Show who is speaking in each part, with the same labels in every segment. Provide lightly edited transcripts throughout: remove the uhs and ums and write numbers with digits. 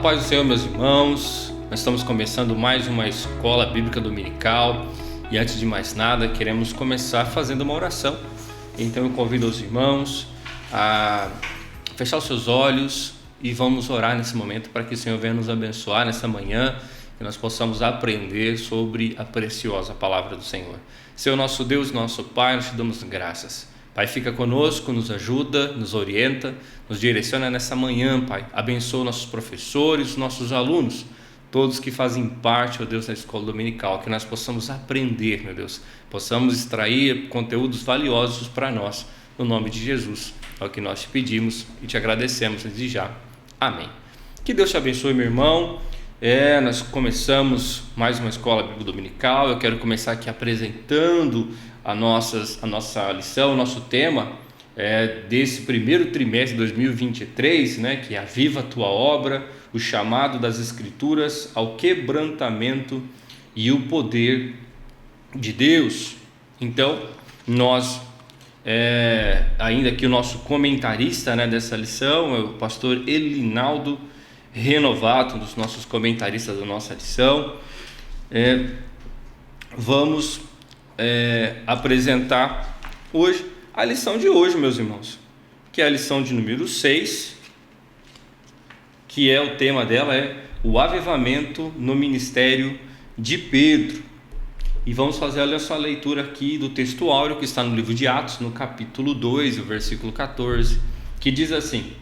Speaker 1: paz do Senhor, meus irmãos. Nós estamos começando mais uma escola bíblica dominical e antes de mais nada queremos começar fazendo uma oração. Então eu convido os irmãos a fechar os seus olhos e vamos orar nesse momento para que o Senhor venha nos abençoar nessa manhã, que nós possamos aprender sobre a preciosa palavra do Senhor. Senhor nosso Deus, nosso Pai, nós te damos graças. Pai, fica conosco, nos ajuda, nos orienta, nos direciona nessa manhã, Pai. Abençoa nossos professores, nossos alunos, todos que fazem parte, ó Deus, da escola dominical, que nós possamos aprender, meu Deus, possamos extrair conteúdos valiosos para nós, no nome de Jesus. É o que nós te pedimos e te agradecemos desde já. Amém. Que Deus te abençoe, meu irmão. Nós começamos mais uma escola bíblica dominical. Eu quero começar aqui apresentando a nossa lição, o nosso tema desse primeiro trimestre de 2023, né, que é Aviva a Tua Obra, o chamado das Escrituras ao quebrantamento e o poder de Deus. Então, nós, ainda aqui o nosso comentarista, né, dessa lição é o pastor Elinaldo Renovato, um dos nossos comentaristas da nossa lição. Vamos apresentar hoje a lição de hoje, meus irmãos, que é a lição de número 6, que o tema dela é o avivamento no ministério de Pedro. E vamos fazer a sua leitura aqui do texto áureo que está no livro de Atos, no capítulo 2, o versículo 14, que diz assim: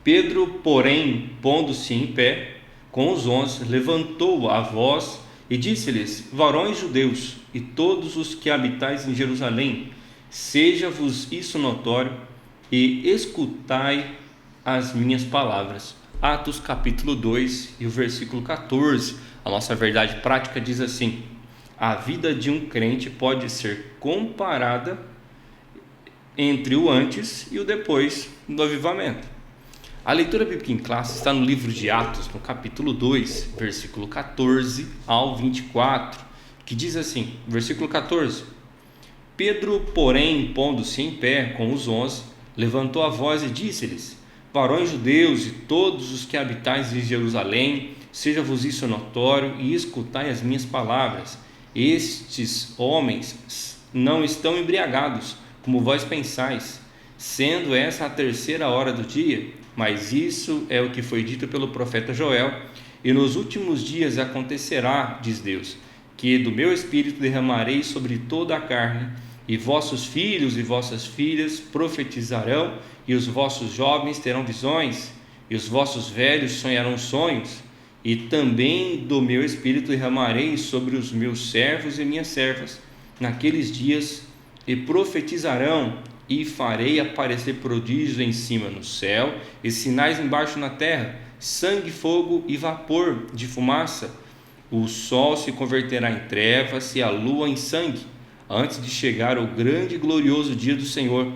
Speaker 1: Pedro, porém, pondo-se em pé com os 11, levantou a voz e disse-lhes: varões judeus e todos os que habitais em Jerusalém, seja-vos isso notório e escutai as minhas palavras. Atos capítulo 2 e o versículo 14. A nossa verdade prática diz assim: a vida de um crente pode ser comparada entre o antes e o depois do avivamento. A leitura bíblica em classe está no livro de Atos, no capítulo 2, versículo 14 ao 24, que diz assim, versículo 14: Pedro, porém, pondo-se em pé com os 11, levantou a voz e disse-lhes: varões judeus e todos os que habitais em Jerusalém, seja-vos isso notório e escutai as minhas palavras. Estes homens não estão embriagados, como vós pensais, sendo essa a terceira hora do dia. Mas isso é o que foi dito pelo profeta Joel: e nos últimos dias acontecerá, diz Deus, que do meu espírito derramarei sobre toda a carne, e vossos filhos e vossas filhas profetizarão, e os vossos jovens terão visões, e os vossos velhos sonharão sonhos, e também do meu espírito derramarei sobre os meus servos e minhas servas naqueles dias, e profetizarão, e farei aparecer prodígios em cima no céu e sinais embaixo na terra, sangue, fogo e vapor de fumaça. O sol se converterá em trevas e a lua em sangue, antes de chegar o grande e glorioso dia do Senhor.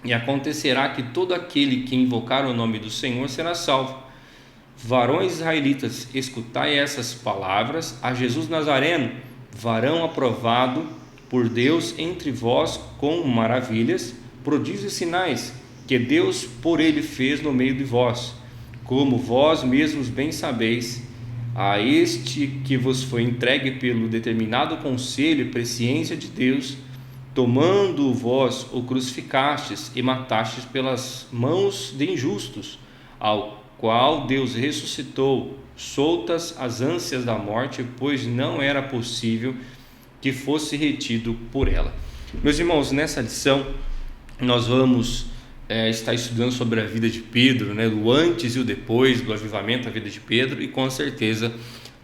Speaker 1: E acontecerá que todo aquele que invocar o nome do Senhor será salvo. Varões israelitas, escutai essas palavras: a Jesus Nazareno, varão aprovado por Deus entre vós com maravilhas, prodígios e sinais, que Deus por ele fez no meio de vós, como vós mesmos bem sabeis. A este que vos foi entregue pelo determinado conselho e presciência de Deus, tomando vós o crucificastes e matastes pelas mãos de injustos, ao qual Deus ressuscitou, soltas as ânsias da morte, pois não era possível que fosse retido por ela. Meus irmãos, nessa lição nós vamos estar estudando sobre a vida de Pedro, né, o antes e o depois do avivamento, a vida de Pedro, e com certeza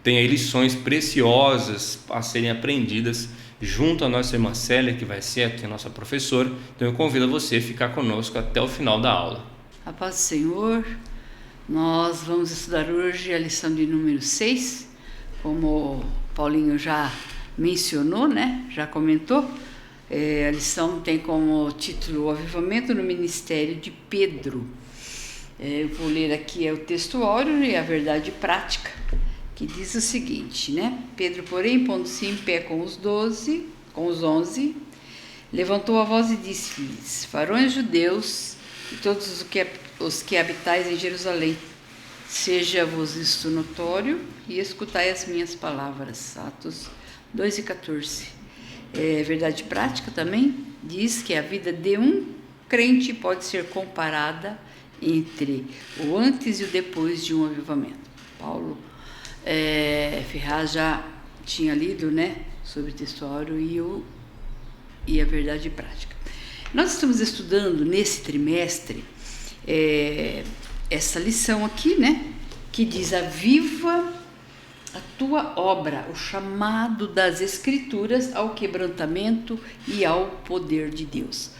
Speaker 1: tem aí lições preciosas a serem aprendidas junto à nossa irmã Célia, que vai ser aqui a nossa professora. Então eu convido você a ficar conosco até o final da aula.
Speaker 2: A paz do Senhor. Nós vamos estudar hoje a lição de número 6, como o Paulinho já mencionou, né? Já comentou. A lição tem como título o avivamento no ministério de Pedro. Eu vou ler aqui o texto áureo e a verdade prática, que diz o seguinte, né? Pedro, porém, pondo-se em pé com os 11, levantou a voz e disse-lhes: varões judeus e todos os que habitais em Jerusalém, Seja-vos isto notório e escutai as minhas palavras. Atos 2:14. Verdade prática também diz que a vida de um crente pode ser comparada entre o antes e o depois de um avivamento. Paulo Ferraz já tinha lido, né, sobre o textuário e a verdade prática. Nós estamos estudando nesse trimestre essa lição aqui, né, que diz: aviva a tua obra, o chamado das Escrituras ao quebrantamento e ao poder de Deus.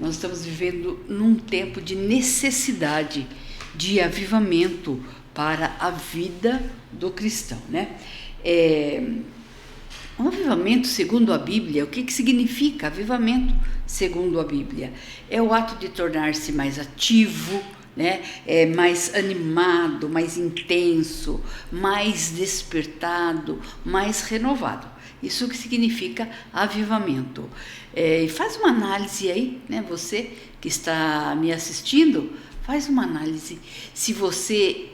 Speaker 2: Nós estamos vivendo num tempo de necessidade de avivamento para a vida do cristão, né? Um avivamento segundo a Bíblia, o que significa avivamento segundo a Bíblia? É o ato de tornar-se mais ativo, né? Mais animado, mais intenso, mais despertado, mais renovado. Isso que significa avivamento. Faz uma análise aí, né? Você que está me assistindo, faz uma análise se você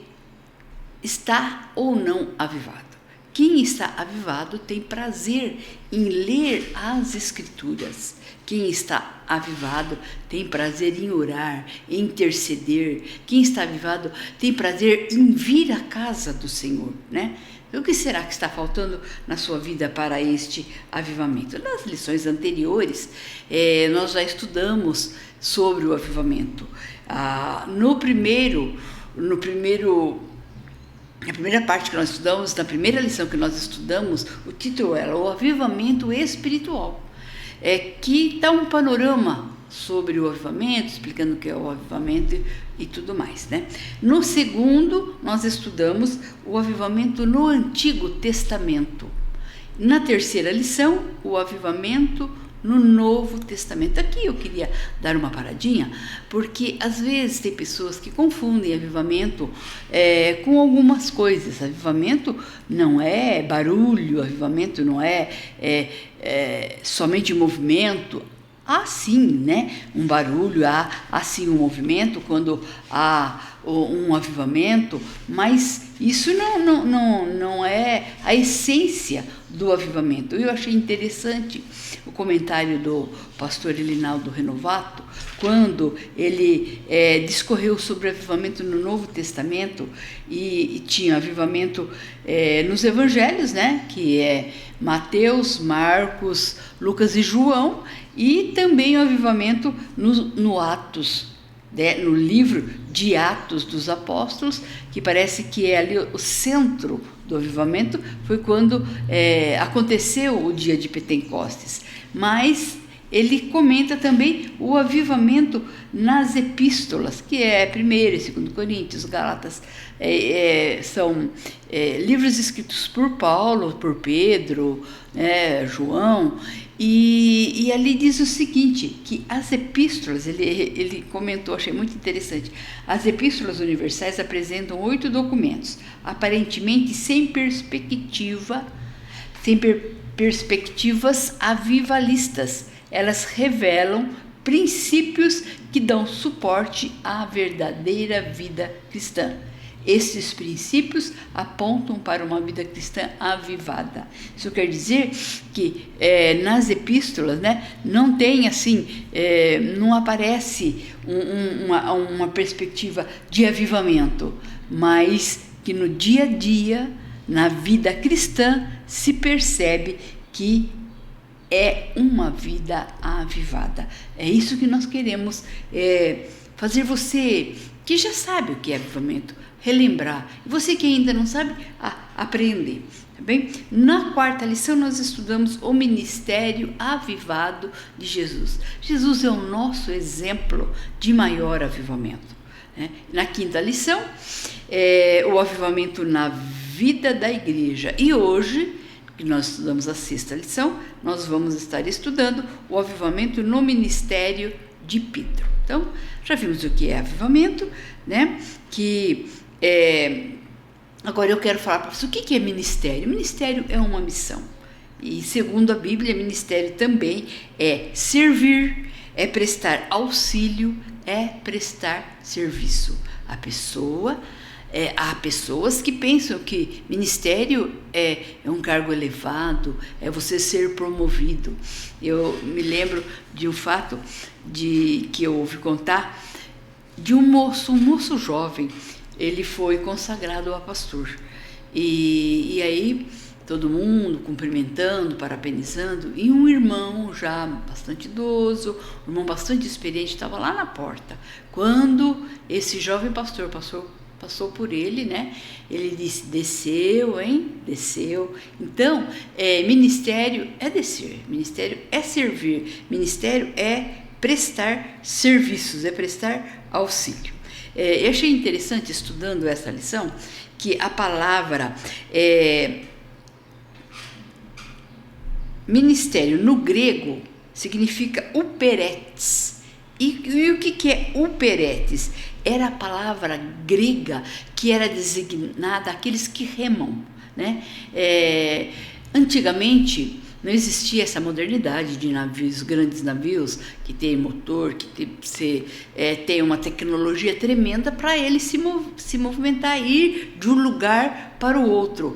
Speaker 2: está ou não avivado. Quem está avivado tem prazer em ler as Escrituras. Quem está avivado tem prazer em orar, em interceder. Quem está avivado tem prazer em vir à casa do Senhor, né? O que será que está faltando na sua vida para este avivamento? Nas lições anteriores, nós já estudamos sobre o avivamento. A primeira parte que nós estudamos, na primeira lição que nós estudamos, o título era o avivamento espiritual, que dá um panorama sobre o avivamento, explicando o que é o avivamento e tudo mais, né? No segundo, nós estudamos o avivamento no Antigo Testamento. Na terceira lição, o avivamento no Novo Testamento. Aqui eu queria dar uma paradinha, porque às vezes tem pessoas que confundem avivamento com algumas coisas. Avivamento não é barulho, avivamento não é somente movimento. Há sim, né, um barulho, há sim um movimento quando há um avivamento, mas isso não é a essência do avivamento. Eu achei interessante o comentário do pastor Elinaldo Renovato, quando ele discorreu sobre avivamento no Novo Testamento, e tinha avivamento nos evangelhos, né, que é Mateus, Marcos, Lucas e João, e também o avivamento no Atos, né, no livro de Atos dos Apóstolos, que parece que é ali o centro do avivamento, foi quando aconteceu o dia de Pentecostes. Mas ele comenta também o avivamento nas epístolas, que é 1º e 2º Coríntios, Gálatas, são livros escritos por Paulo, por Pedro, João, e ali diz o seguinte, que as epístolas, ele comentou, achei muito interessante, as epístolas universais apresentam 8 documentos, aparentemente sem perspectivas avivalistas. Elas revelam princípios que dão suporte à verdadeira vida cristã. Esses princípios apontam para uma vida cristã avivada. Isso quer dizer que nas epístolas, né, não tem assim, não aparece uma perspectiva de avivamento, mas que no dia a dia, na vida cristã, se percebe que é uma vida avivada. É isso que nós queremos fazer você, que já sabe o que é avivamento, relembrar. E você que ainda não sabe, aprender. Tá bem? Na quarta lição nós estudamos o ministério avivado de Jesus. Jesus é o nosso exemplo de maior avivamento, né? Na quinta lição, o avivamento na vida da igreja. E hoje, que nós estudamos a sexta lição, nós vamos estar estudando o avivamento no ministério de Pedro. Então, já vimos o que é avivamento, né? Agora eu quero falar para você o que é ministério. Ministério é uma missão. E segundo a Bíblia, ministério também é servir, é prestar auxílio, é prestar serviço. A pessoa Há pessoas que pensam que ministério é um cargo elevado, é você ser promovido. Eu me lembro de um fato que eu ouvi contar de um moço jovem. Ele foi consagrado a pastor. E aí todo mundo cumprimentando, parabenizando, e um irmão já bastante idoso, um irmão bastante experiente, estava lá na porta. Quando esse jovem pastor passou por ele, né? Ele disse: desceu, hein? Desceu. Então, ministério é descer, ministério é servir, ministério é prestar serviços, é prestar auxílio. Eu achei interessante, estudando essa lição, que a palavra ministério no grego significa uperetes. E o que é uperetes? Era a palavra grega que era designada àqueles que remam, né? Antigamente não existia essa modernidade de navios, grandes navios que tem motor, que tem uma tecnologia tremenda para ele se movimentar, ir de um lugar para o outro.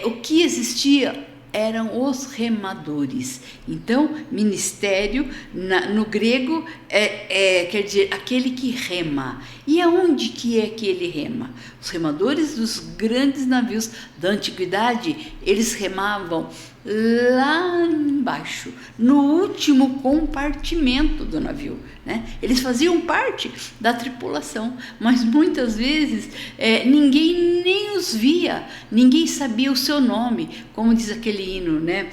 Speaker 2: O que existia eram os remadores. Então, ministério no grego quer dizer aquele que rema. E aonde que é que ele rema? Os remadores dos grandes navios da antiguidade, eles remavam lá embaixo, no último compartimento do navio, né? Eles faziam parte da tripulação, mas muitas vezes ninguém nem os via, ninguém sabia o seu nome, como diz aquele hino, né?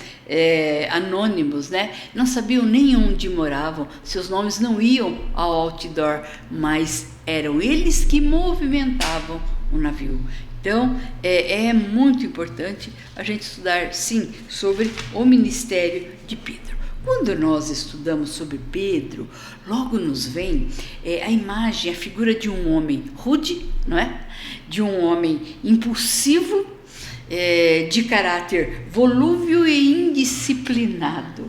Speaker 2: Anônimos, né? Não sabiam nem onde moravam, seus nomes não iam ao outdoor, mas eram eles que movimentavam o navio. Então, é muito importante a gente estudar, sim, sobre o ministério de Pedro. Quando nós estudamos sobre Pedro, logo nos vem a imagem, a figura de um homem rude, não é? De um homem impulsivo, de caráter volúvel e indisciplinado.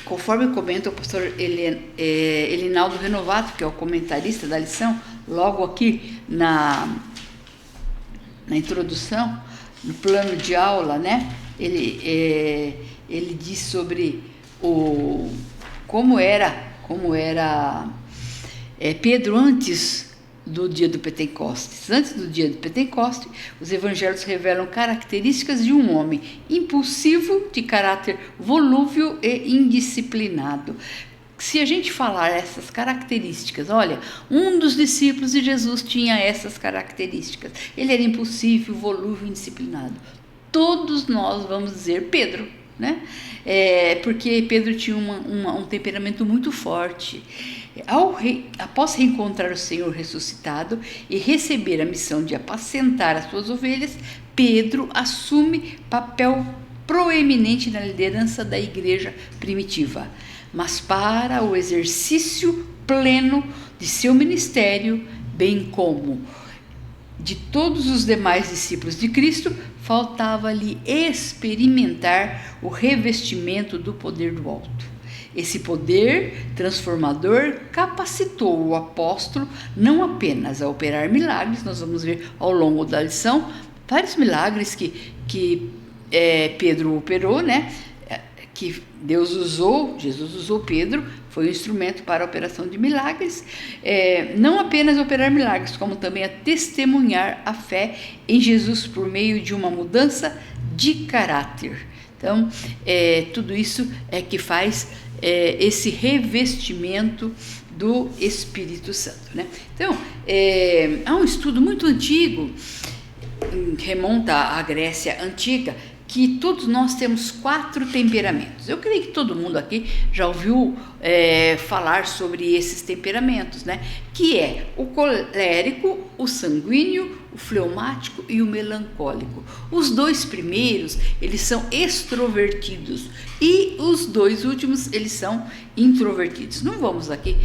Speaker 2: Conforme comenta o pastor Elinaldo Renovato, que é o comentarista da lição, logo aqui na introdução, no plano de aula, né? Ele diz sobre como era Pedro antes do dia do Pentecostes. Antes do dia do Pentecostes, os evangelhos revelam características de um homem impulsivo, de caráter volúvel e indisciplinado. Se a gente falar essas características, olha, um dos discípulos de Jesus tinha essas características. Ele era impulsivo, volúvel e indisciplinado. Todos nós vamos dizer Pedro, né? Porque Pedro tinha um temperamento muito forte. Após reencontrar o Senhor ressuscitado e receber a missão de apacentar as suas ovelhas, Pedro assume papel proeminente na liderança da igreja primitiva. Mas para o exercício pleno de seu ministério, bem como de todos os demais discípulos de Cristo, faltava-lhe experimentar o revestimento do poder do alto. Esse poder transformador capacitou o apóstolo não apenas a operar milagres, nós vamos ver ao longo da lição vários milagres que Pedro operou, né? Que Jesus usou Pedro, foi um instrumento para a operação de milagres, não apenas operar milagres, como também a testemunhar a fé em Jesus por meio de uma mudança de caráter. Então, tudo isso é que faz esse revestimento do Espírito Santo, né? Então, há um estudo muito antigo, remonta à Grécia Antiga, que todos nós temos 4 temperamentos. Eu creio que todo mundo aqui já ouviu falar sobre esses temperamentos, né? Que é o colérico, o sanguíneo, o fleumático e o melancólico. Os 2 primeiros, eles são extrovertidos e os 2 últimos, eles são introvertidos. Não vamos aqui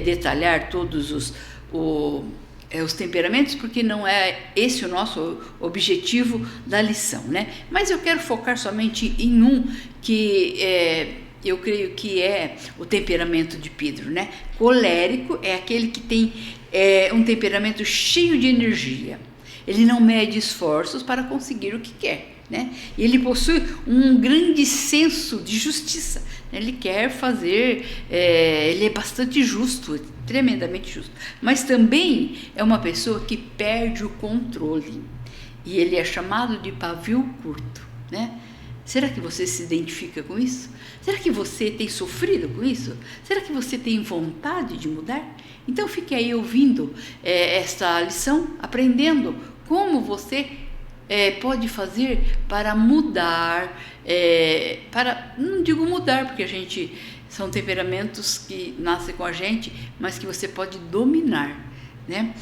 Speaker 2: detalhar todos os temperamentos, porque não é esse o nosso objetivo da lição, né? Mas eu quero focar somente em um que eu creio que é o temperamento de Pedro, né? Colérico é aquele que tem um temperamento cheio de energia. Ele não mede esforços para conseguir o que quer, né? Ele possui um grande senso de justiça. Ele quer fazer, ele é bastante justo, tremendamente justo. Mas também é uma pessoa que perde o controle. E ele é chamado de pavio curto, né? Será que você se identifica com isso? Será que você tem sofrido com isso? Será que você tem vontade de mudar? Então fique aí ouvindo esta lição, aprendendo como você pode fazer para mudar, não digo mudar, porque são temperamentos que nascem com a gente, mas que você pode dominar, né?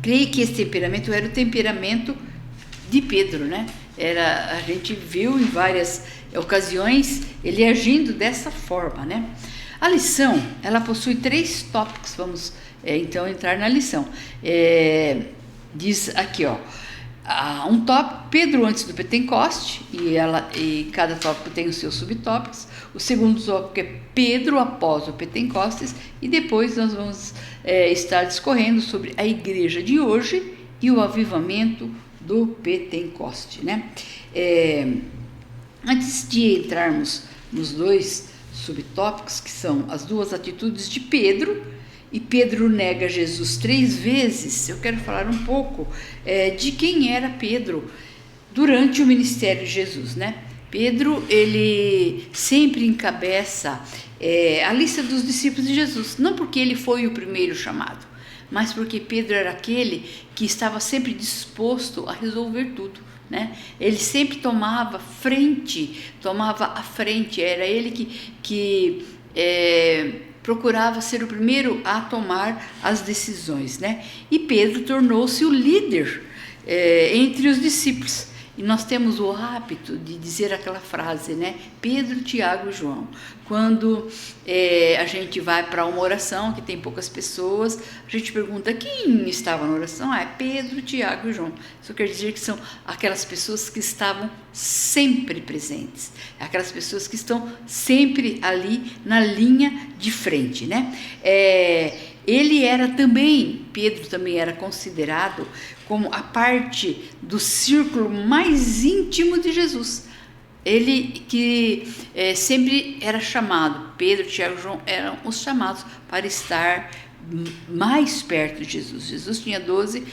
Speaker 2: Creio que esse temperamento era o temperamento de Pedro, né? A gente viu em várias ocasiões ele agindo dessa forma, né? A lição, ela possui 3 tópicos, vamos então entrar na lição. Diz aqui, um tópico, Pedro antes do Pentecoste, e cada tópico tem os seus subtópicos. O segundo tópico é Pedro após o Pentecostes, e depois nós vamos estar discorrendo sobre a igreja de hoje e o avivamento do Pentecoste, né? Antes de entrarmos nos 2 subtópicos, que são as 2 atitudes de Pedro, e Pedro nega Jesus 3 vezes, eu quero falar um pouco de quem era Pedro durante o ministério de Jesus, né? Pedro, ele sempre encabeça a lista dos discípulos de Jesus, não porque ele foi o primeiro chamado, mas porque Pedro era aquele que estava sempre disposto a resolver tudo, né? Ele sempre tomava a frente, era ele que procurava ser o primeiro a tomar as decisões, né? E Pedro tornou-se o líder entre os discípulos. E nós temos o hábito de dizer aquela frase, né? Pedro, Tiago e João. Quando a gente vai para uma oração que tem poucas pessoas, a gente pergunta quem estava na oração. É Pedro, Tiago e João. Isso quer dizer que são aquelas pessoas que estavam sempre presentes. Aquelas pessoas que estão sempre ali na linha de frente, né? Pedro também era considerado como a parte do círculo mais íntimo de Jesus. Ele que sempre era chamado, Pedro, Tiago e João eram os chamados para estar mais perto de Jesus. Jesus tinha 12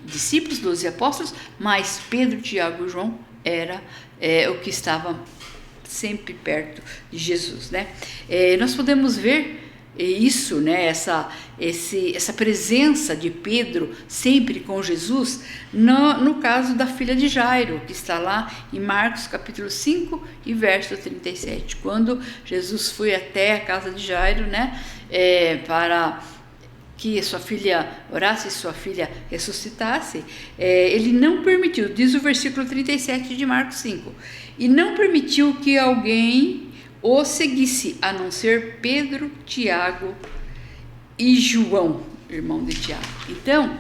Speaker 2: discípulos, 12 apóstolos, mas Pedro, Tiago e João era o que estava sempre perto de Jesus, né? Nós podemos ver isso, né, essa presença de Pedro sempre com Jesus no caso da filha de Jairo, que está lá em Marcos capítulo 5 e verso 37, quando Jesus foi até a casa de Jairo, né, para que sua filha orasse, sua filha ressuscitasse, ele não permitiu, diz o versículo 37 de Marcos 5, e não permitiu que alguém o seguisse, a não ser Pedro, Tiago e João, irmão de Tiago. Então,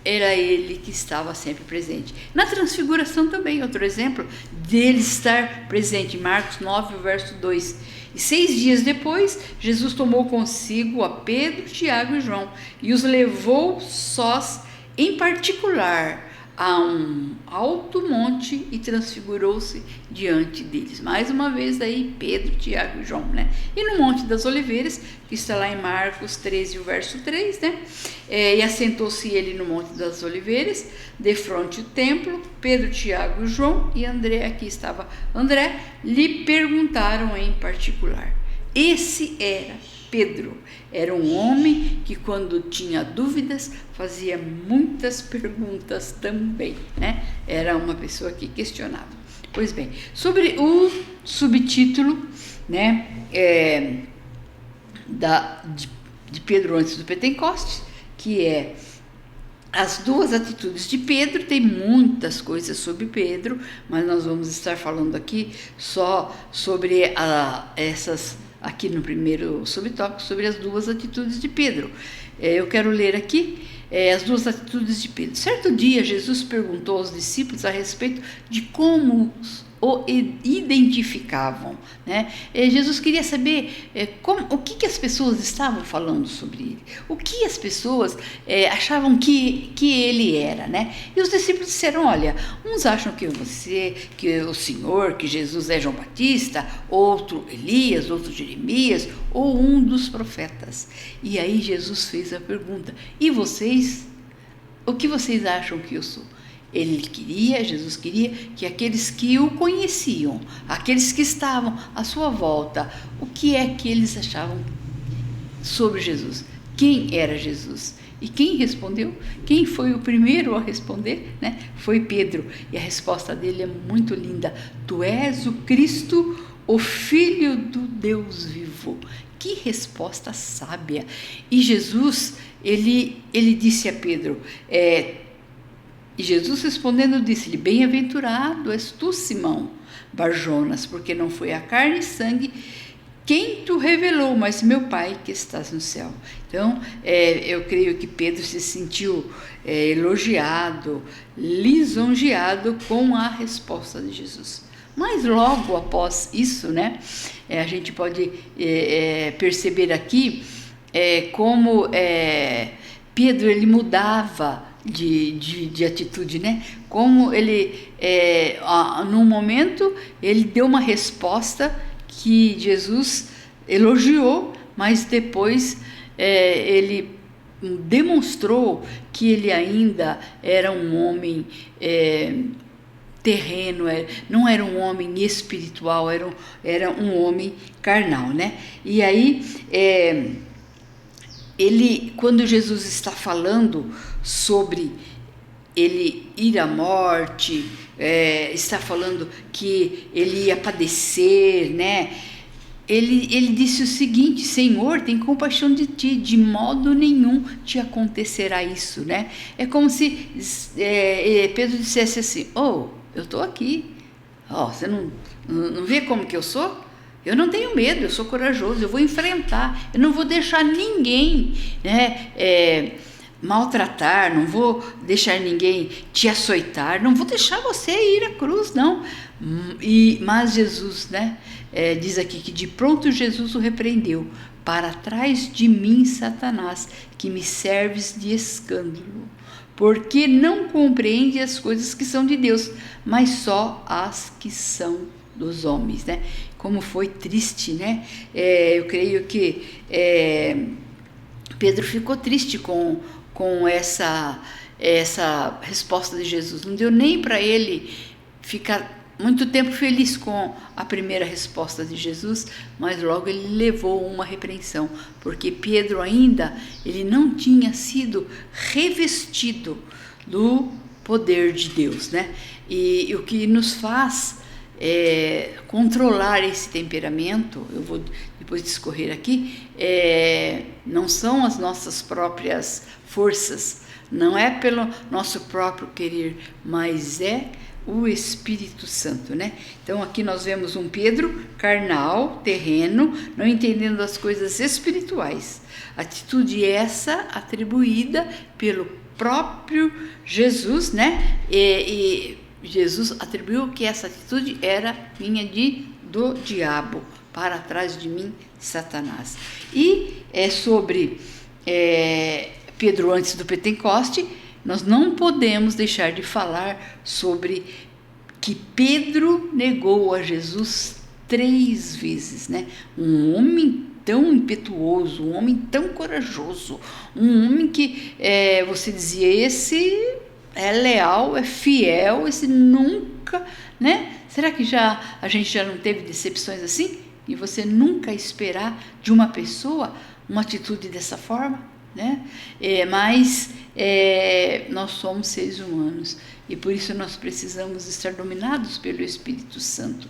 Speaker 2: era ele que estava sempre presente. Na transfiguração também, outro exemplo dele estar presente, Marcos 9, verso 2. E 6 dias depois, Jesus tomou consigo a Pedro, Tiago e João e os levou sós, em particular, a um alto monte e transfigurou-se diante deles. Mais uma vez aí Pedro, Tiago e João, né? E no Monte das Oliveiras, que está lá em Marcos 13, o verso 3, né? E assentou-se ele no Monte das Oliveiras, defronte o templo, Pedro, Tiago e João e André, aqui estava André, lhe perguntaram em particular. Esse era Pedro, era um homem que quando tinha dúvidas fazia muitas perguntas também, né? Era uma pessoa que questionava. Pois bem, sobre o subtítulo, né, de Pedro antes do Pentecostes, que é as 2 atitudes de Pedro. Tem muitas coisas sobre Pedro, mas nós vamos estar falando aqui só sobre essas, aqui no primeiro subtópico, sobre as 2 atitudes de Pedro. Eu quero ler aqui as 2 atitudes de Pedro. Certo dia, Jesus perguntou aos discípulos a respeito de como o identificavam, né? Jesus queria saber o que as pessoas estavam falando sobre ele, o que as pessoas achavam que ele era, né? E os discípulos disseram: olha, uns acham que o Senhor, que Jesus é João Batista, outro Elias, outro Jeremias, ou um dos profetas. E aí Jesus fez a pergunta: e vocês? O que vocês acham que eu sou? Jesus queria que aqueles que o conheciam, aqueles que estavam à sua volta, o que é que eles achavam sobre Jesus? Quem era Jesus? E quem respondeu? Quem foi o primeiro a responder, né? Foi Pedro. E a resposta dele é muito linda: tu és o Cristo, o Filho do Deus vivo. Que resposta sábia! E Jesus, ele disse a Pedro, e Jesus respondendo disse-lhe: bem-aventurado és tu, Simão Barjonas, porque não foi a carne e sangue quem tu revelou, mas meu Pai que estás no céu. Então, eu creio que Pedro se sentiu elogiado, lisonjeado com a resposta de Jesus. Mas logo após isso, né, a gente pode perceber aqui como Pedro ele mudava de atitude, né? Como ele, num momento, ele deu uma resposta que Jesus elogiou, mas depois ele demonstrou que ele ainda era um homem terreno, não era um homem espiritual, era um homem carnal, né? E aí, quando Jesus está falando sobre ele ir à morte, está falando que ele ia padecer, né? Ele disse o seguinte: Senhor, tem compaixão de ti, de modo nenhum te acontecerá isso, né? É como se Pedro dissesse assim: eu estou aqui, você não vê como que eu sou? Eu não tenho medo, eu sou corajoso, eu vou enfrentar, eu não vou deixar ninguém, né, maltratar, não vou deixar ninguém te açoitar, não vou deixar você ir à cruz, não. Mas Jesus, né, diz aqui que de pronto Jesus o repreendeu: para trás de mim, Satanás, que me serves de escândalo, porque não compreende as coisas que são de Deus, mas só as que são dos homens, né? Como foi triste, né? Eu creio que Pedro ficou triste com essa resposta de Jesus. Não deu nem para ele ficar muito tempo feliz com a primeira resposta de Jesus, mas logo ele levou uma repreensão, porque Pedro ainda ele não tinha sido revestido do poder de Deus, né? E o que nos faz controlar esse temperamento, eu vou depois discorrer aqui, não são as nossas próprias forças, não é pelo nosso próprio querer, mas é o Espírito Santo, né? Então aqui nós vemos um Pedro carnal, terreno, não entendendo as coisas espirituais. Atitude essa atribuída pelo próprio Jesus, né? E Jesus atribuiu que essa atitude vinha do diabo: para trás de mim, Satanás. E sobre Pedro antes do Pentecoste, nós não podemos deixar de falar sobre que Pedro negou a Jesus 3 vezes, né? Um homem tão impetuoso, um homem tão corajoso, um homem que você dizia: esse é leal, é fiel, esse nunca, né? Será que a gente já não teve decepções assim? E você nunca esperar de uma pessoa uma atitude dessa forma, né? Mas nós somos seres humanos e por isso nós precisamos estar dominados pelo Espírito Santo.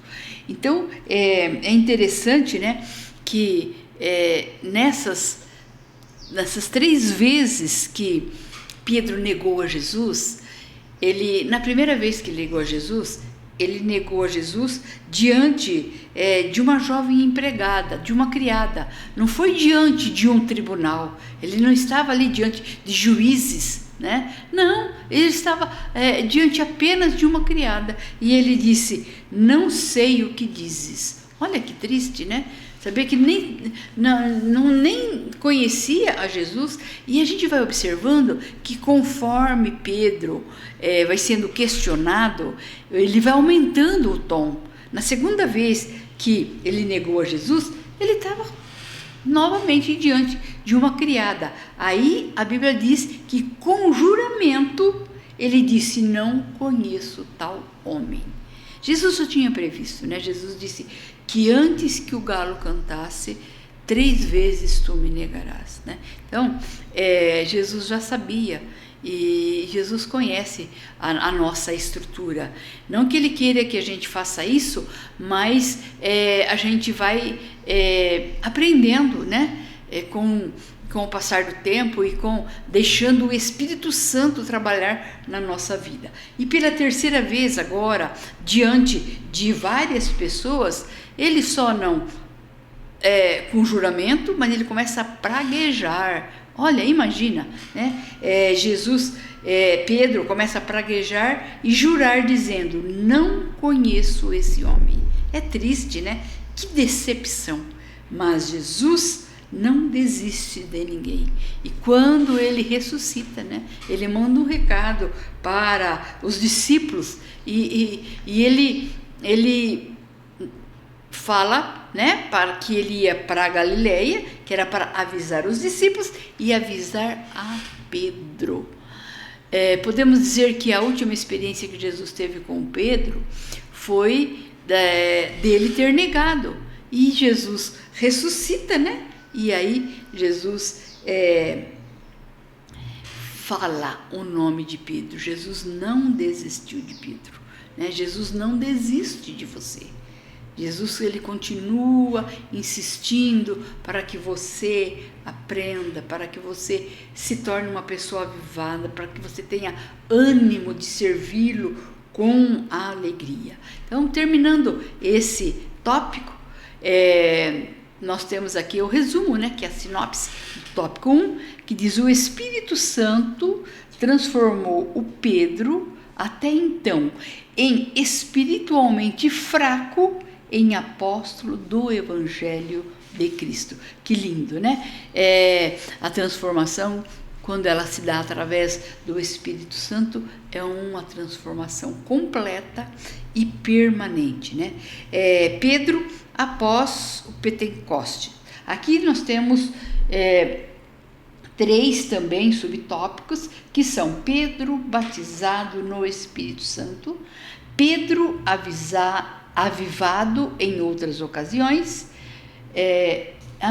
Speaker 2: Então é interessante, né, que nessas 3 vezes que Pedro negou a Jesus, na primeira vez que ele negou a Jesus, ele negou a Jesus diante de uma jovem empregada, de uma criada. Não foi diante de um tribunal. Ele não estava ali diante de juízes, né? Não, ele estava diante apenas de uma criada. E ele disse: não sei o que dizes. Olha que triste, né? Saber que nem conhecia a Jesus. E a gente vai observando que conforme Pedro vai sendo questionado, ele vai aumentando o tom. Na segunda vez que ele negou a Jesus, ele estava novamente diante de uma criada. Aí a Bíblia diz que com juramento ele disse: não conheço tal homem. Jesus já tinha previsto, né? Jesus disse que antes que o galo cantasse, 3 vezes tu me negarás, né? Então, Jesus já sabia, e Jesus conhece a nossa estrutura. Não que ele queira que a gente faça isso, mas a gente vai aprendendo, né? Com o passar do tempo e deixando o Espírito Santo trabalhar na nossa vida. E pela terceira vez agora, diante de várias pessoas, ele só não com juramento, mas ele começa a praguejar. Olha, imagina, né? Pedro começa a praguejar e jurar dizendo: não conheço esse homem. É triste, né? Que decepção. Mas Jesus não desiste de ninguém. E quando ele ressuscita, né? Ele manda um recado para os discípulos e ele fala, né, para que ele ia para a Galileia, que era para avisar os discípulos e avisar a Pedro. Podemos dizer que a última experiência que Jesus teve com Pedro foi dele ter negado. E Jesus ressuscita, né? E aí Jesus fala o nome de Pedro. Jesus não desistiu de Pedro, né? Jesus não desiste de você. Jesus, ele continua insistindo para que você aprenda, para que você se torne uma pessoa avivada, para que você tenha ânimo de servi-lo com alegria. Então, terminando esse tópico, nós temos aqui o resumo, né, que é a sinopse do tópico 1, que diz: o Espírito Santo transformou o Pedro, até então, em espiritualmente fraco, em apóstolo do Evangelho de Cristo. Que lindo, né? A transformação, quando ela se dá através do Espírito Santo, é uma transformação completa e permanente, né? Pedro, após o Pentecoste. Aqui nós temos 3 também subtópicos, que são Pedro batizado no Espírito Santo, Pedro avivado em outras ocasiões,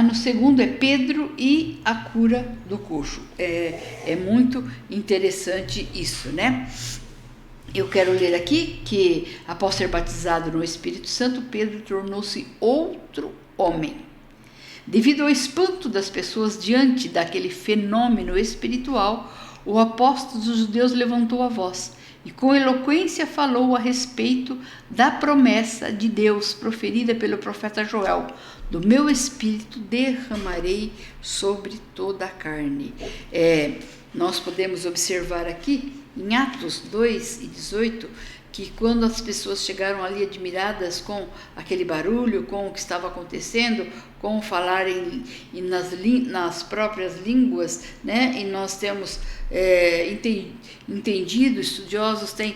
Speaker 2: no segundo é Pedro e a cura do coxo. É muito interessante isso, né? Eu quero ler aqui que, após ser batizado no Espírito Santo, Pedro tornou-se outro homem. Devido ao espanto das pessoas diante daquele fenômeno espiritual, o apóstolo dos judeus levantou a voz e com eloquência falou a respeito da promessa de Deus proferida pelo profeta Joel: do meu espírito derramarei sobre toda a carne. Nós podemos observar aqui em Atos 2:18 que quando as pessoas chegaram ali admiradas com aquele barulho, com o que estava acontecendo, com falar nas próprias línguas, né? E nós temos entendido, estudiosos têm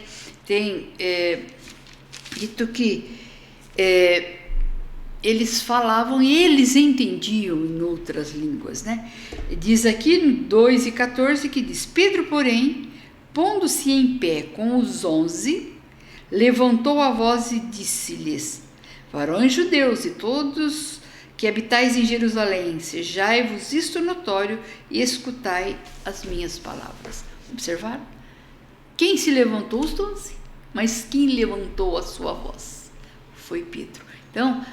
Speaker 2: dito que eles falavam e eles entendiam em outras línguas, né? Diz aqui no 2:14 que diz: Pedro, porém, pondo-se em pé com os 11, levantou a voz e disse-lhes: varões judeus e todos que habitais em Jerusalém, sejai-vos isto notório e escutai as minhas palavras. Observaram? Quem se levantou? Os 12. Mas quem levantou a sua voz? Foi Pedro. Então,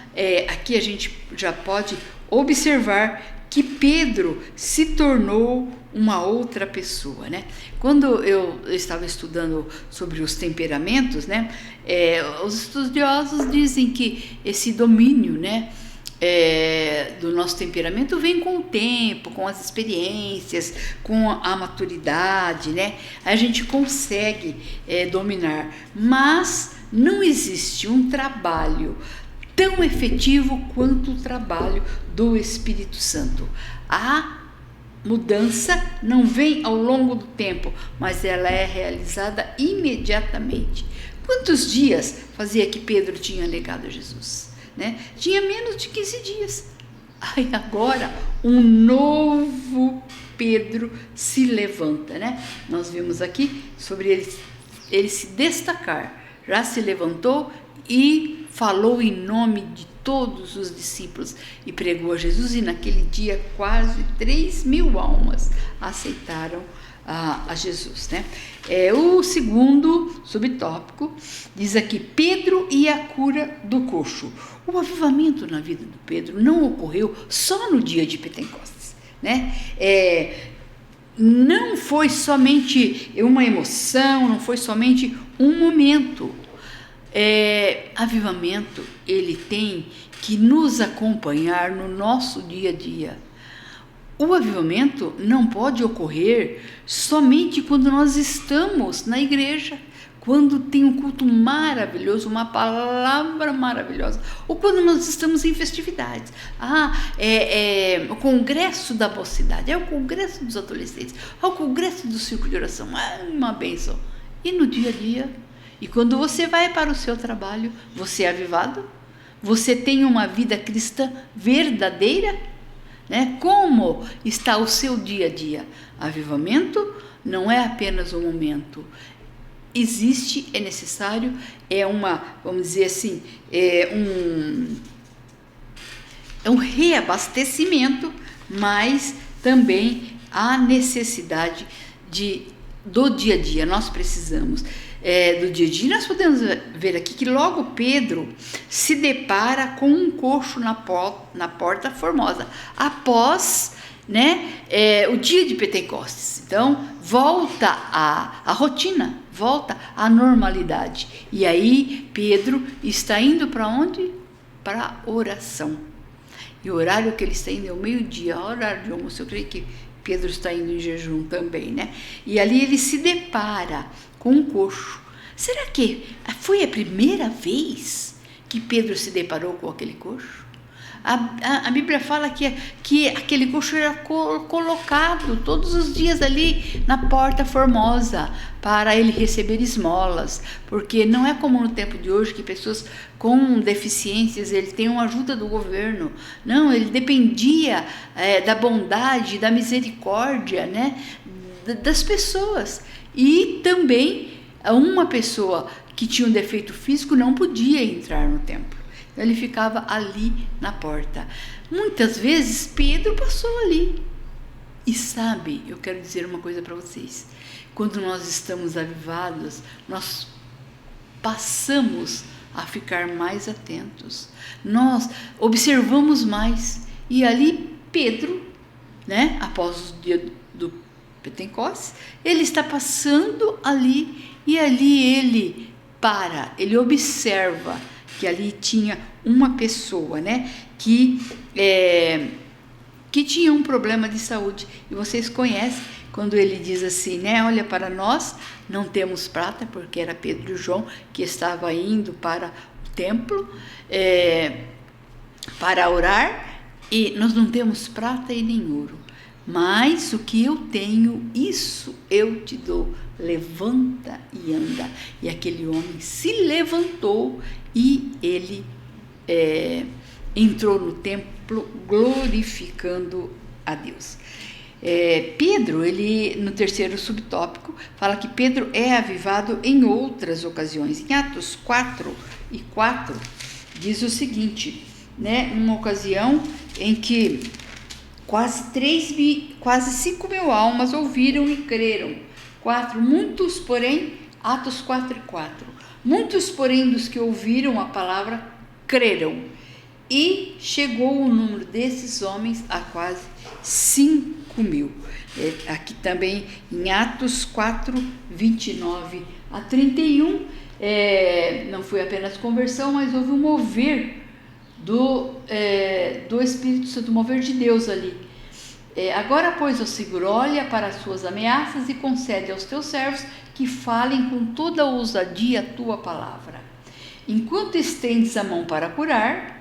Speaker 2: aqui a gente já pode observar que Pedro se tornou uma outra pessoa, né? Quando eu estava estudando sobre os temperamentos, né, os estudiosos dizem que esse domínio, né, do nosso temperamento vem com o tempo, com as experiências, com a maturidade, né? A gente consegue dominar, mas não existe um trabalho tão efetivo quanto o trabalho do Espírito Santo. A mudança não vem ao longo do tempo, mas ela é realizada imediatamente. Quantos dias fazia que Pedro tinha negado a Jesus? Né? Tinha menos de 15 dias. Aí agora um novo Pedro se levanta, né? Nós vimos aqui sobre ele se destacar. Já se levantou e falou em nome de todos os discípulos e pregou a Jesus, e naquele dia quase 3.000 almas aceitaram a Jesus, né? O segundo subtópico diz aqui: Pedro e a cura do coxo. O avivamento na vida do Pedro não ocorreu só no dia de Pentecostes, né? Não foi somente uma emoção, não foi somente um momento. Avivamento, ele tem que nos acompanhar no nosso dia a dia. O avivamento não pode ocorrer somente quando nós estamos na igreja, quando tem um culto maravilhoso, uma palavra maravilhosa, ou quando nós estamos em festividades. O congresso da mocidade, o congresso dos adolescentes, o congresso do círculo de oração, uma bênção. E no dia a dia? E quando você vai para o seu trabalho, você é avivado? Você tem uma vida cristã verdadeira? Né? Como está o seu dia a dia? Avivamento não é apenas um momento. Existe, é necessário, vamos dizer assim, um reabastecimento, mas também há necessidade do dia a dia. Nós precisamos do dia a dia. Nós podemos ver aqui que logo Pedro se depara com um coxo na porta formosa, após, né, o dia de Pentecostes. Então, volta a rotina, volta à normalidade. E aí, Pedro está indo para onde? Para a oração. E o horário que ele está indo é o meio-dia, horário de almoço. Eu creio que Pedro está indo em jejum também, né? E ali ele se depara com um coxo. Será que foi a primeira vez que Pedro se deparou com aquele coxo? A Bíblia fala que aquele coxo era colocado todos os dias ali na porta formosa para ele receber esmolas, porque não é como no tempo de hoje que pessoas com deficiências ele tem uma ajuda do governo. Não, ele dependia da bondade, da misericórdia, né, das pessoas. E também uma pessoa que tinha um defeito físico não podia entrar no templo. Ele ficava ali na porta. Muitas vezes Pedro passou ali. E sabe, eu quero dizer uma coisa para vocês. Quando nós estamos avivados, nós passamos a ficar mais atentos. Nós observamos mais. E ali Pedro, né, após o dia do Pentecostes, ele está passando ali, e ali ele observa que ali tinha uma pessoa, né, que tinha um problema de saúde. E vocês conhecem quando ele diz assim, né, olha, para nós não temos prata, porque era Pedro e João que estava indo para o templo para orar, e nós não temos prata e nem ouro, mas o que eu tenho, isso eu te dou. Levanta e anda. E aquele homem se levantou e ele entrou no templo glorificando a Deus. Pedro, ele no terceiro subtópico, fala que Pedro é avivado em outras ocasiões. Em Atos 4:4 diz o seguinte, né, uma ocasião em que quase 5.000 almas ouviram e creram. Muitos, porém, Atos 4:4, muitos, porém, dos que ouviram a palavra creram, e chegou o número desses homens a quase 5.000. Aqui também em Atos 4:29-31, não foi apenas conversão, mas houve um mover do Espírito Santo, do mover de Deus ali. Agora, pois, ó Senhor, olha para as suas ameaças e concede aos teus servos que falem com toda a ousadia a tua palavra, enquanto estendes a mão para curar,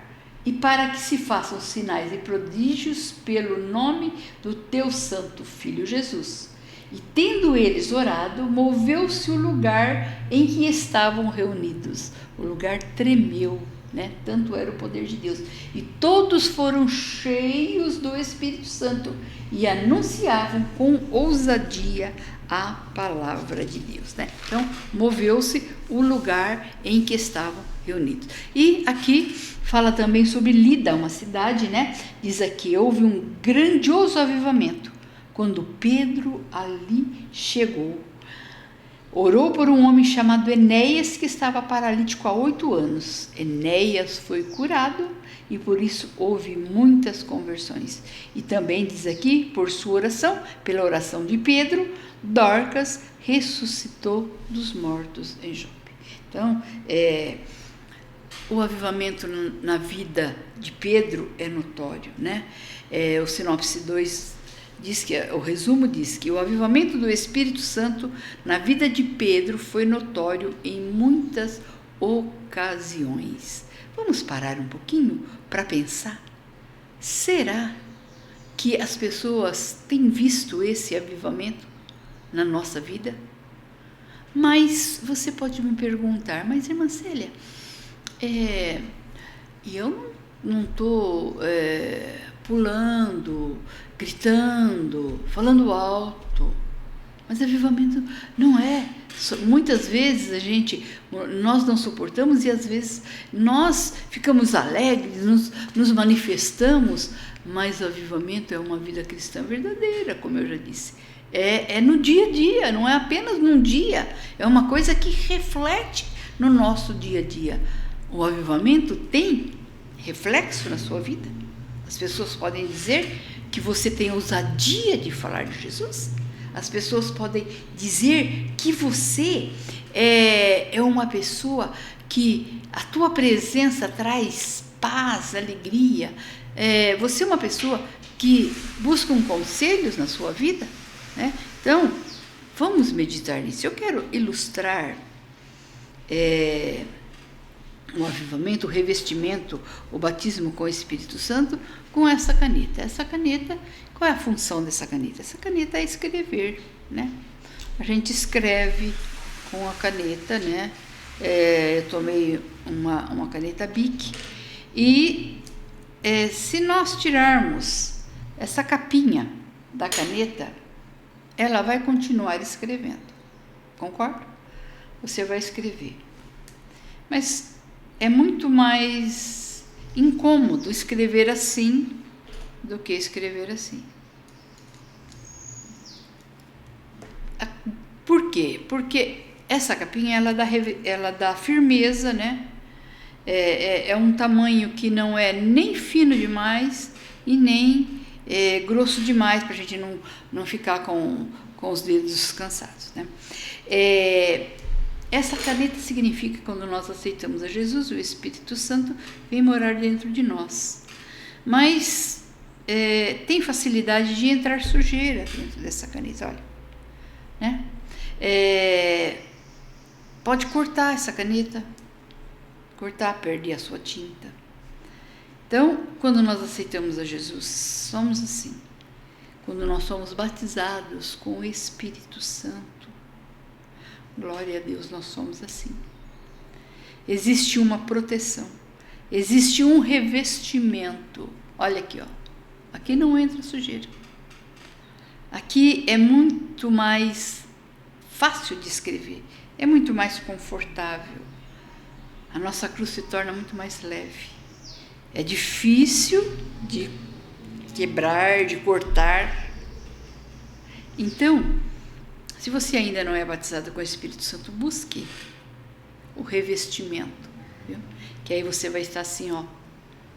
Speaker 2: e para que se façam sinais e prodígios pelo nome do teu santo Filho Jesus. E tendo eles orado, moveu-se o lugar em que estavam reunidos. O lugar tremeu, né? Tanto era o poder de Deus. E todos foram cheios do Espírito Santo e anunciavam com ousadia a palavra de Deus, né? Então, moveu-se o lugar em que estavam reunidos. E aqui fala também sobre Lida, uma cidade, né? Diz aqui, houve um grandioso avivamento quando Pedro ali chegou. Orou por um homem chamado Enéas, que estava paralítico há 8 anos. Enéas foi curado e por isso houve muitas conversões. E também diz aqui, por sua oração, pela oração de Pedro, Dorcas ressuscitou dos mortos em Jope. Então, o avivamento na vida de Pedro é notório, né? O Sinopse 2 diz que, o resumo diz que o avivamento do Espírito Santo na vida de Pedro foi notório em muitas ocasiões. Vamos parar um pouquinho para pensar? Será que as pessoas têm visto esse avivamento na nossa vida? Mas você pode me perguntar, mas irmã Célia, eu não estou pulando, gritando, falando alto, mas avivamento não é. Muitas vezes nós não suportamos e às vezes nós ficamos alegres, nos manifestamos, mas o avivamento é uma vida cristã verdadeira, como eu já disse. É no dia a dia, não é apenas num dia, é uma coisa que reflete no nosso dia a dia. O avivamento tem reflexo na sua vida. As pessoas podem dizer que você tem ousadia de falar de Jesus. As pessoas podem dizer que você é uma pessoa que a tua presença traz paz, alegria. Você é uma pessoa que busca conselhos na sua vida, né? Então, vamos meditar nisso. Eu quero ilustrar o avivamento, o revestimento, o batismo com o Espírito Santo com essa caneta. Essa caneta, qual é a função dessa caneta? Essa caneta é escrever, né? A gente escreve com a caneta, né? Eu tomei uma caneta Bic e se nós tirarmos essa capinha da caneta, ela vai continuar escrevendo, concorda? Você vai escrever, mas é muito mais incômodo escrever assim do que escrever assim. Por quê? Porque essa capinha ela dá firmeza, né? É um tamanho que não é nem fino demais e nem grosso demais para a gente não ficar com os dedos cansados, né? Essa caneta significa que quando nós aceitamos a Jesus, o Espírito Santo vem morar dentro de nós. Mas tem facilidade de entrar sujeira dentro dessa caneta, olha, né? Pode cortar essa caneta, perder a sua tinta. Então, quando nós aceitamos a Jesus, somos assim. Quando nós somos batizados com o Espírito Santo, glória a Deus, nós somos assim. Existe uma proteção, existe um revestimento. Olha aqui, ó. Aqui não entra sujeira. Aqui é muito mais fácil de escrever, é muito mais confortável. A nossa cruz se torna muito mais leve. É difícil de quebrar, de cortar. Então, se você ainda não é batizado com o Espírito Santo, busque o revestimento, viu? Que aí você vai estar assim, ó,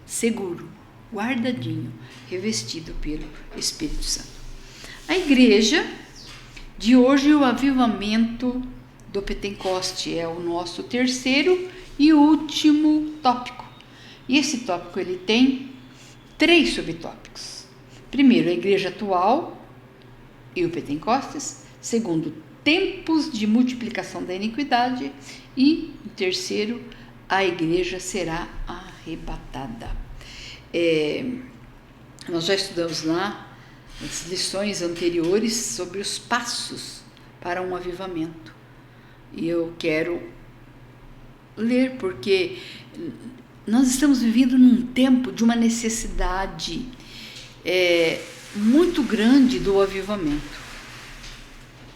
Speaker 2: seguro, guardadinho, revestido pelo Espírito Santo. A igreja de hoje, o avivamento do Pentecoste é o nosso terceiro e último tópico. E esse tópico ele tem 3 subtópicos. Primeiro, a igreja atual e o Pentecostes. Segundo, tempos de multiplicação da iniquidade. E terceiro, a igreja será arrebatada. Nós já estudamos lá nas lições anteriores sobre os passos para um avivamento. E eu quero ler porque nós estamos vivendo num tempo de uma necessidade muito grande do avivamento.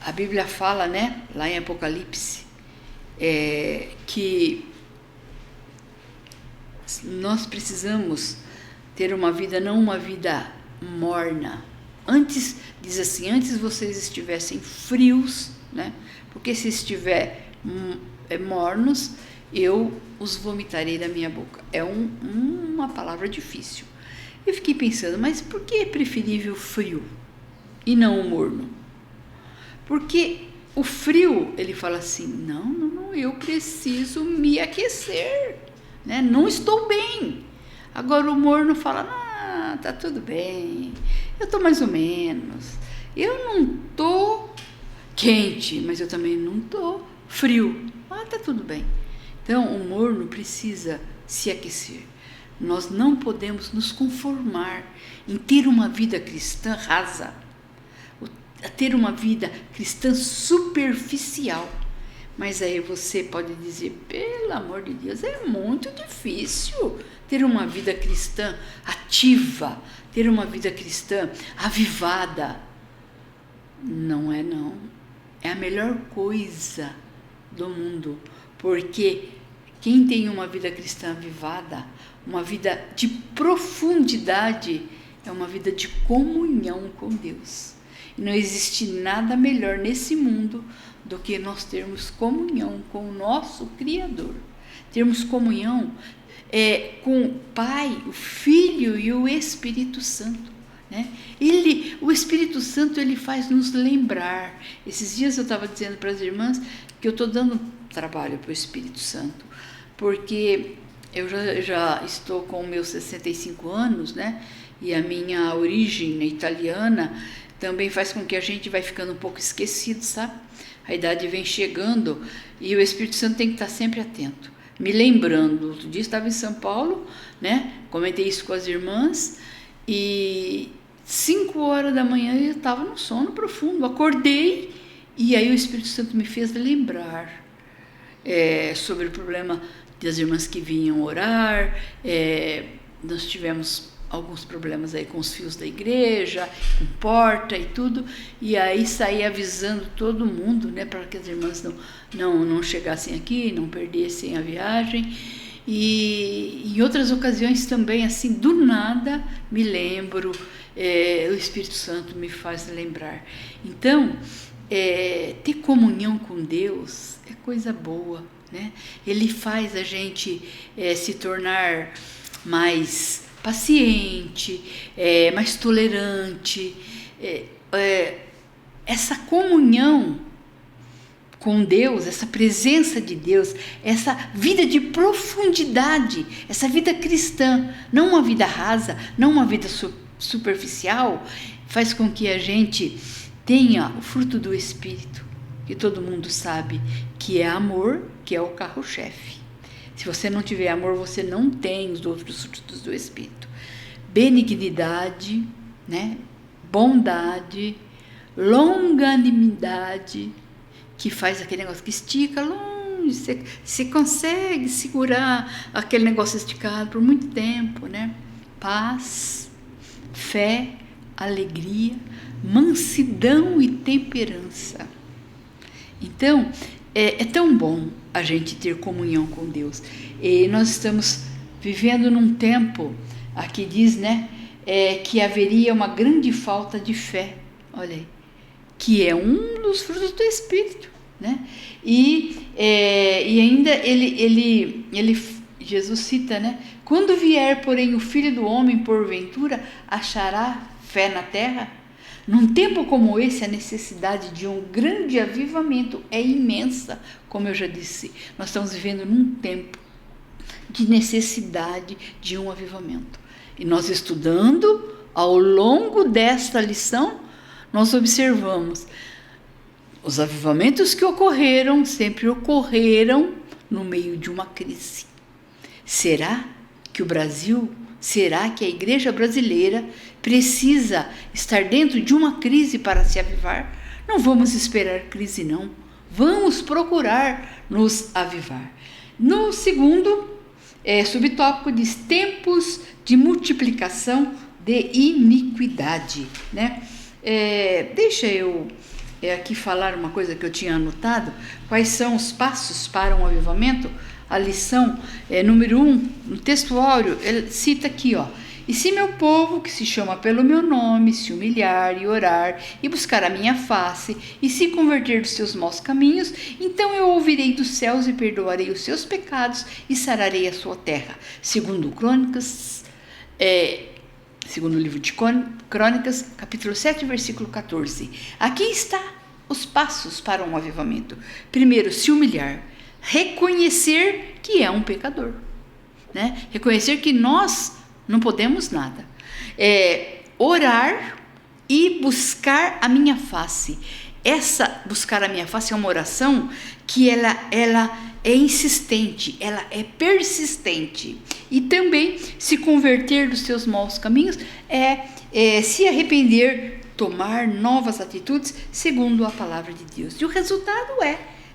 Speaker 2: A Bíblia fala, né, lá em Apocalipse, que nós precisamos ter uma vida, não uma vida morna. Antes, diz assim, antes vocês estivessem frios, né? Porque se estiver mornos, eu os vomitarei da minha boca. É uma palavra difícil. Eu fiquei pensando, mas por que é preferível frio e não o morno? Porque o frio, ele fala assim, não, eu preciso me aquecer, né? Não estou bem. Agora o morno fala, tá tudo bem, eu estou mais ou menos, eu não estou quente, mas eu também não estou frio, tá tudo bem. Então o morno precisa se aquecer. Nós não podemos nos conformar em ter uma vida cristã rasa, ter uma vida cristã superficial. Mas aí você pode dizer, pelo amor de Deus, é muito difícil ter uma vida cristã ativa, ter uma vida cristã avivada. Não. É a melhor coisa do mundo, porque quem tem uma vida cristã avivada, uma vida de profundidade, é uma vida de comunhão com Deus. E não existe nada melhor nesse mundo do que nós termos comunhão com o nosso Criador. Termos comunhão com o Pai, o Filho e o Espírito Santo. Né? O Espírito Santo ele faz nos lembrar. Esses dias eu estava dizendo para as irmãs que eu estou dando trabalho para o Espírito Santo, porque eu já estou com meus 65 anos, né? E a minha origem italiana também faz com que a gente vai ficando um pouco esquecido, sabe? A idade vem chegando e o Espírito Santo tem que estar sempre atento, me lembrando. Outro dia estava em São Paulo, né? Comentei isso com as irmãs e 5 horas da manhã eu estava no sono profundo, acordei e aí o Espírito Santo me fez lembrar sobre o problema das irmãs que vinham orar. Nós tivemos alguns problemas aí com os fios da igreja, com porta e tudo, e aí saí avisando todo mundo, né, para que as irmãs não chegassem aqui, não perdessem a viagem. E em outras ocasiões também, assim, do nada, me lembro, o Espírito Santo me faz lembrar. Então, ter comunhão com Deus é coisa boa, né? Ele faz a gente se tornar mais paciente, mais tolerante. Essa comunhão com Deus, essa presença de Deus, essa vida de profundidade, essa vida cristã, não uma vida rasa, não uma vida superficial, faz com que a gente tenha o fruto do Espírito, que todo mundo sabe que é amor, que é o carro-chefe. Se você não tiver amor, você não tem os outros frutos do Espírito. Benignidade, né? Bondade, longanimidade, que faz aquele negócio que estica longe, você consegue segurar aquele negócio esticado por muito tempo, né? Paz, fé, alegria, mansidão e temperança. Então, é tão bom a gente ter comunhão com Deus. E nós estamos vivendo num tempo, aqui diz, né, que haveria uma grande falta de fé, olha aí, que é um dos frutos do Espírito, né? E ainda Jesus cita, né, quando vier, porém, o Filho do Homem, porventura, achará fé na terra? Num tempo como esse, a necessidade de um grande avivamento é imensa, como eu já disse. Nós estamos vivendo num tempo de necessidade de um avivamento. E nós estudando, ao longo desta lição, nós observamos os avivamentos que ocorreram, sempre ocorreram no meio de uma crise. Será que o Brasil, será que a igreja brasileira precisa estar dentro de uma crise para se avivar? Não vamos esperar crise, não. Vamos procurar nos avivar. No segundo subtópico diz tempos de multiplicação de iniquidade, né? Deixa eu aqui falar uma coisa que eu tinha anotado. Quais são os passos para um avivamento? A lição número 1, no texto áureo, ele cita aqui, ó. E se meu povo, que se chama pelo meu nome, se humilhar e orar, e buscar a minha face, e se converter dos seus maus caminhos, então eu ouvirei dos céus e perdoarei os seus pecados e sararei a sua terra. Segundo Crônicas, segundo o livro de Crônicas, capítulo 7, versículo 14. Aqui está os passos para um avivamento. Primeiro, se humilhar, reconhecer que é um pecador, né? Reconhecer que nós não podemos nada. Orar e buscar a minha face. Essa buscar a minha face é uma oração que ela é insistente, ela é persistente. E também se converter dos seus maus caminhos se arrepender, tomar novas atitudes segundo a palavra de Deus. E o resultado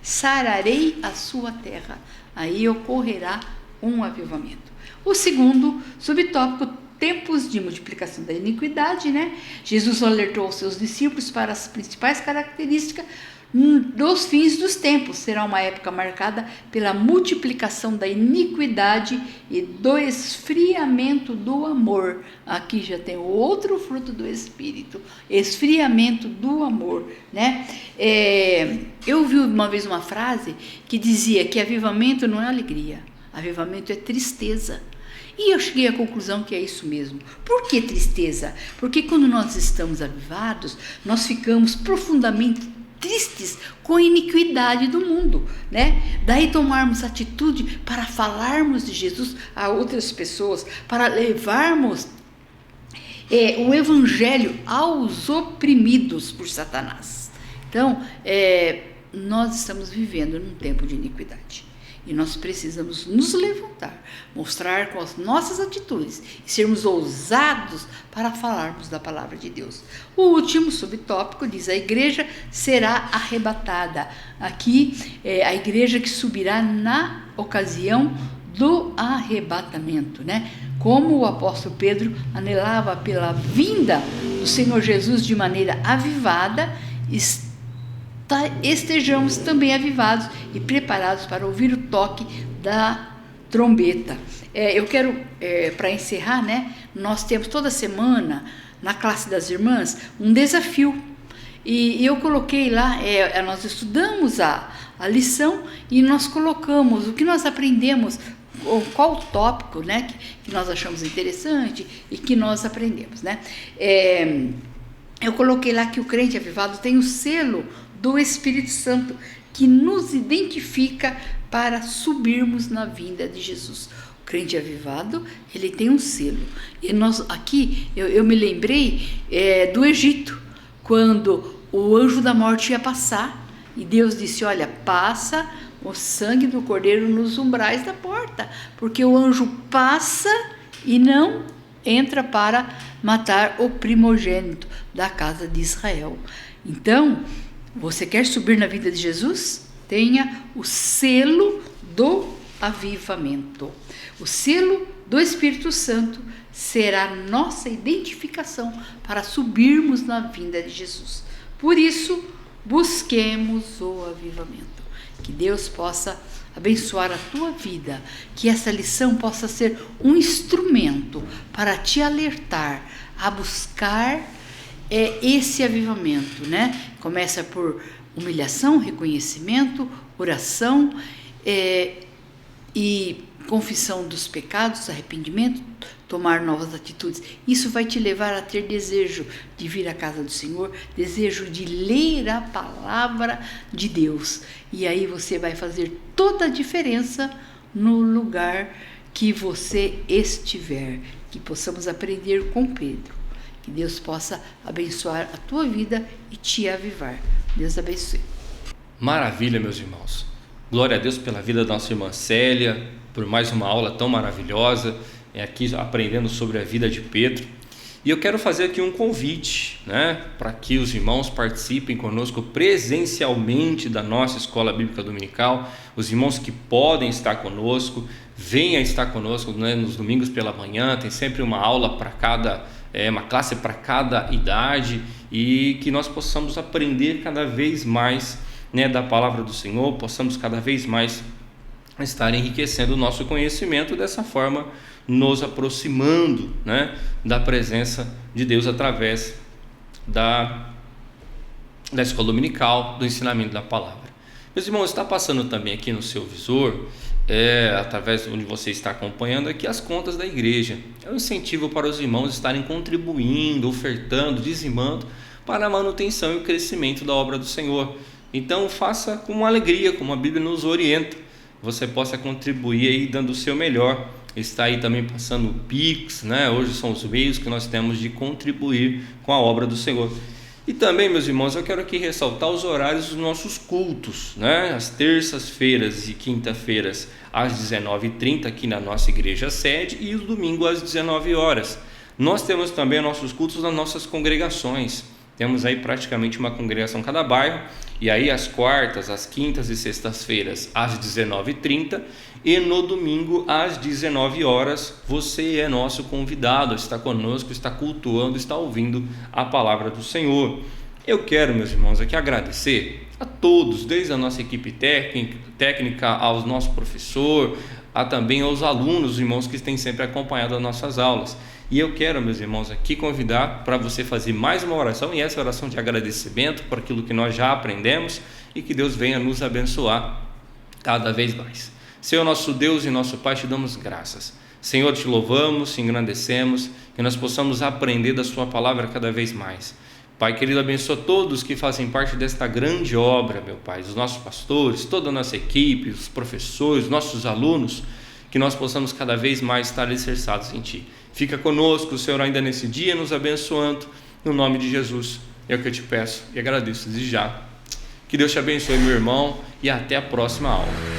Speaker 2: sararei a sua terra. Aí ocorrerá um avivamento. O segundo subtópico, tempos de multiplicação da iniquidade, né? Jesus alertou aos seus discípulos para as principais características dos fins dos tempos. Será uma época marcada pela multiplicação da iniquidade e do esfriamento do amor. Aqui já tem outro fruto do Espírito, esfriamento do amor, né? Eu ouvi uma vez uma frase que dizia que avivamento não é alegria, avivamento é tristeza. E eu cheguei à conclusão que é isso mesmo. Por que tristeza? Porque quando nós estamos avivados, nós ficamos profundamente tristes com a iniquidade do mundo, né? Daí tomarmos atitude para falarmos de Jesus a outras pessoas, para levarmos o evangelho aos oprimidos por Satanás. Então, nós estamos vivendo num tempo de iniquidade. E nós precisamos nos levantar, mostrar com as nossas atitudes e sermos ousados para falarmos da palavra de Deus. O último subtópico diz: a igreja será arrebatada. Aqui a igreja que subirá na ocasião do arrebatamento, né? Como o apóstolo Pedro anelava pela vinda do Senhor Jesus de maneira avivada, estejamos também avivados e preparados para ouvir o toque da trombeta. Eu quero, para encerrar, né, nós temos toda semana, na classe das irmãs, um desafio. E eu coloquei lá, nós estudamos a lição e nós colocamos o que nós aprendemos, qual o tópico, né, que nós achamos interessante e que nós aprendemos, né? Eu coloquei lá que o crente avivado tem o selo do Espírito Santo, que nos identifica para subirmos na vinda de Jesus. O crente avivado, ele tem um selo. E nós aqui, eu me lembrei do Egito, quando o anjo da morte ia passar, e Deus disse: olha, passa o sangue do cordeiro nos umbrais da porta, porque o anjo passa e não entra para matar o primogênito da casa de Israel. Então, você quer subir na vida de Jesus? Tenha o selo do avivamento. O selo do Espírito Santo será nossa identificação para subirmos na vinda de Jesus. Por isso, busquemos o avivamento. Que Deus possa abençoar a tua vida, que essa lição possa ser um instrumento para te alertar a buscar esse avivamento, né? Começa por humilhação, reconhecimento, oração e confissão dos pecados, arrependimento, tomar novas atitudes. Isso vai te levar a ter desejo de vir à casa do Senhor, desejo de ler a palavra de Deus. E aí você vai fazer toda a diferença no lugar que você estiver, que possamos aprender com Pedro, que Deus possa abençoar a tua vida e te avivar. Deus abençoe.
Speaker 1: Maravilha, meus irmãos. Glória a Deus pela vida da nossa irmã Célia, por mais uma aula tão maravilhosa, aqui aprendendo sobre a vida de Pedro. E eu quero fazer aqui um convite, para que os irmãos participem conosco presencialmente da nossa Escola Bíblica Dominical. Os irmãos que podem estar conosco, venham estar conosco, nos domingos pela manhã. Tem sempre uma aula para uma classe para cada idade, e que nós possamos aprender cada vez mais, da palavra do Senhor, possamos cada vez mais estar enriquecendo o nosso conhecimento, dessa forma nos aproximando, da presença de Deus através da escola dominical, do ensinamento da palavra. Meus irmãos, está passando também aqui no seu visor, através de onde você está acompanhando aqui, as contas da igreja. É um incentivo para os irmãos estarem contribuindo, ofertando, dizimando para a manutenção e o crescimento da obra do Senhor. Então faça com alegria, como a Bíblia nos orienta. Você possa contribuir aí dando o seu melhor. Está aí também passando o Pix, Hoje são os meios que nós temos de contribuir com a obra do Senhor. E também, meus irmãos, eu quero aqui ressaltar os horários dos nossos cultos, Às terças-feiras e quinta-feiras às 19h30 aqui na nossa igreja sede, e o domingo às 19 horas. Nós temos também nossos cultos nas nossas congregações. Temos aí praticamente uma congregação em cada bairro, e aí às quartas, às quintas e sextas-feiras às 19h30, e no domingo às 19 horas, você é nosso convidado, está conosco, está cultuando, está ouvindo a palavra do Senhor. Eu quero, meus irmãos, aqui agradecer a todos, desde a nossa equipe técnica, ao nosso professor, a também aos alunos, os irmãos que têm sempre acompanhado as nossas aulas. E eu quero, meus irmãos, aqui convidar para você fazer mais uma oração, e essa oração de agradecimento por aquilo que nós já aprendemos, e que Deus venha nos abençoar cada vez mais. Senhor, nosso Deus e nosso Pai, te damos graças. Senhor, te louvamos, te engrandecemos, que nós possamos aprender da sua palavra cada vez mais. Pai querido, abençoa todos que fazem parte desta grande obra, meu Pai, os nossos pastores, toda a nossa equipe, os professores, os nossos alunos, que nós possamos cada vez mais estar alicerçados em Ti. Fica conosco, Senhor, ainda nesse dia, nos abençoando, no nome de Jesus. É o que eu te peço e agradeço desde já. Que Deus te abençoe, meu irmão, e até a próxima aula.